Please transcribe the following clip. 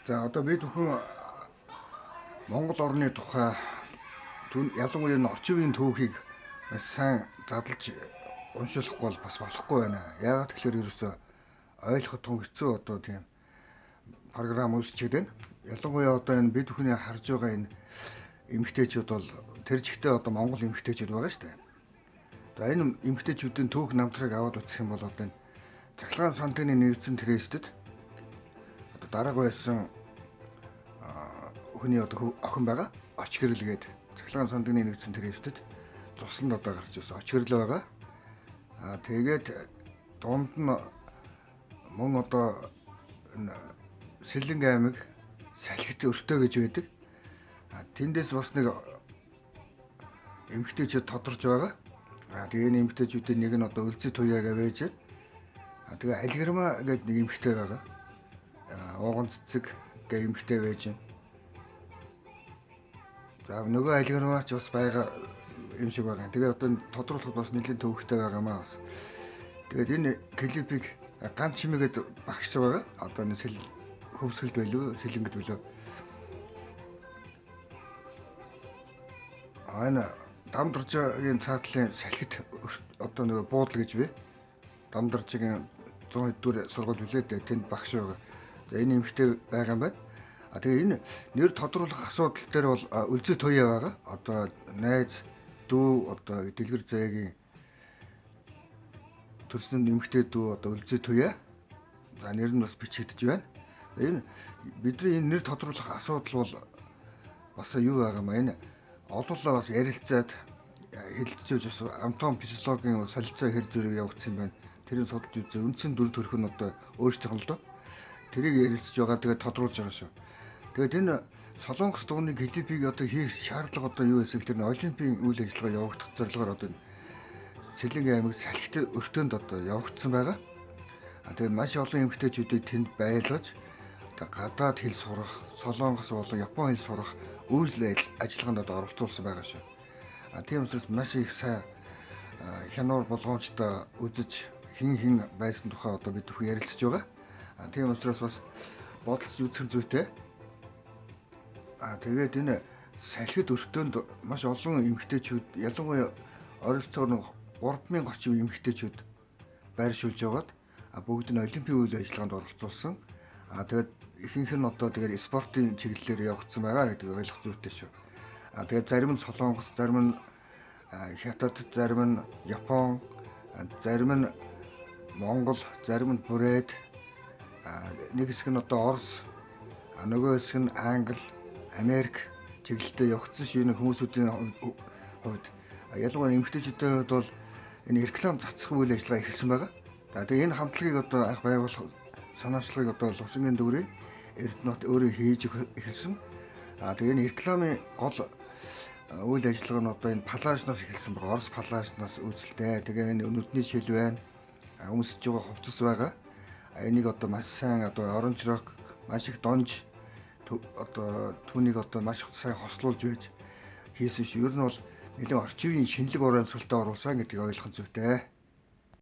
За одоо бид бүхэн Монгол орны тухай ялангуяа орчин үеийн түүхийг маш сайн задлж уншуулахгүй бол бас болохгүй байна. Яагаад тэгэхээр ерөөсөө ойлгоход тун хэцүү одоо тийм програм үүсчихэд байна. Ялангуяа одоо энэ бид бүхний харж байгаа энэ эмэгтэйчүүд бол тэр жигтэй одоо Монгол эмэгтэйчүүд байгаа шүү дээ. За энэ эмэгтэйчүүдийн түүх намтрыг аваад үзэх юм бол одоо энэ Цахилгаан сандны нэгдсэн трестэд одоо дараагүй байсан хүний одоо охин байгаа. Оч гэрэлгээд Цахилгаан сандны нэгдсэн трестэд цусланд одоо гарч ирсэн оч гэрэл байгаа. Тэгээд дунд нь мөн одоо Сэлэнг аймаг Салхит өртөө гэж байдаг. Тэндээс бас нэг эмэгтэйчүүд тодорж байгаа. Тэгээ энэ эмэгтэйчүүдийн нэг нь одоо Өлзий Туяага байж. Тэгээ Алгирма гэдэг нэг эмэгтэй байгаа. Ууган цэцэг гэх эмэгтэй байж. За нөгөө Алгирмач бас байгаа юм шиг байгаа. Тэгээ одоо тодруулахад бас нэлийн төвөгтэй байгаамаа бас. Тэгээд энэ клипийг ганц чимээгээд багш байгаа. Одоо энэ хөвсгөлд байлуу, сэлэнгд байлуу. Энэ Дамдаржгийн цаатлын Салхит одоо нөгөө буудал гэж бай. Дамдаржгийн 100 хэддүгээр сургууль үлээд тэнд багш байгаа. За энэ эмэгтэй байгаа юм байна. Тэгээ энэ нэр тодруулах асуудал дээр бол Өлзий Туяа байгаа. Одоо найз дүү одоо Дэлгэр Заяагийн төрсөн эмэгтэй дүү одоо Өлзий Туяа. За нэр нь бас бичигдэж байна. Энэ бидний энэ нэр тодруулах асуудал бол бас юу байгаа юм энэ олуулаа бас ярилцаад хэлэлцээж бас амтон физиологийн солилцоо хэр зэрэг явагдсан байна. Тэрийг судалж үзээ. Үндсэн дүр төрх нь одоо өөрчлөлт л доо. Тэрийг ярилцж байгаа. Тэгээд тодруулж байгаа шүү. Тэгээд энэ Солонгос дууны клипийг одоо хийх шаардлага одоо юу вэ? Тэр нь олимпийн үйл ажиллагаа явагдах зорилгоор одоо Сэлэнг аймаг Салхит өртөөнд одоо явагдсан байгаа. Тэгээд маш олон эмэгтэйчүүдийг тэнд байлгаж гадаад хэл сурах, Солонгос болон Япон хэл сурах үйл ажиллагаанд одоо оролцуулсан байгаа шүү. Тийм учраас маш их сайн хянуур болгоомжтой үзэж хин байсан тухай одоо бид бүхэн ярилцж байгаа. Тийм учраас бас бодолж үзэх зүйтэй. Тэгээд энэ Салхит өртөөнд маш олон эмэгтэйчүүд ялангуяа ойролцоогоор 3000 орчим эмэгтэйчүүд байршуулж байгаад бүгд нь олимпийн үйл ажиллагаанд оролцуулсан. Тэгээд ихэнх нь одоо тэгээд спортын чиглэлээр явагдсан байгаа гэдэг ойлгох зүйтэй шүү. Тэгээд зарим нь Солонгос, зарим нь Хятад, зарим нь Япон, зарим нь Монгол, зарим нь Бүрээд, нэг хэсэг нь одоо Орос, нөгөө хэсэг нь Англи, Америк чиглэлтэй явагдсан шүү. Энэ хүмүүсүүдийн хувьд ялангуяа эмэгтэйчүүдийн хувьд бол энэ реклам цацах үйл ажиллагаа эхэлсэн байгаа. Тэгээ энэ хамтлагийг одоо анх байгуулах санаачлагыг одоо Лувсангийн дүүрээ Эрдэнэт өөрөө хийж эхэлсэн. Тэгээ энэ рекламын гол үйл ажиллагаа нь одоо энэ палажнаас эхэлсэн байгаа. Орос палажнаас үйлчлээ. Тэгээ энэ нүдний шил байна. Өмсөж байгаа хувцас байгаа. Энийг одоо маш сайн одоо оранж рок маш их донж одоо түүнийг одоо маш сайн хослуулж байж хийсэн шүү. Ер нь бол нэлээд орчин үеийн шинэлэг урамсгалтай оруулсан гэдгийг ойлгох зүйтэй.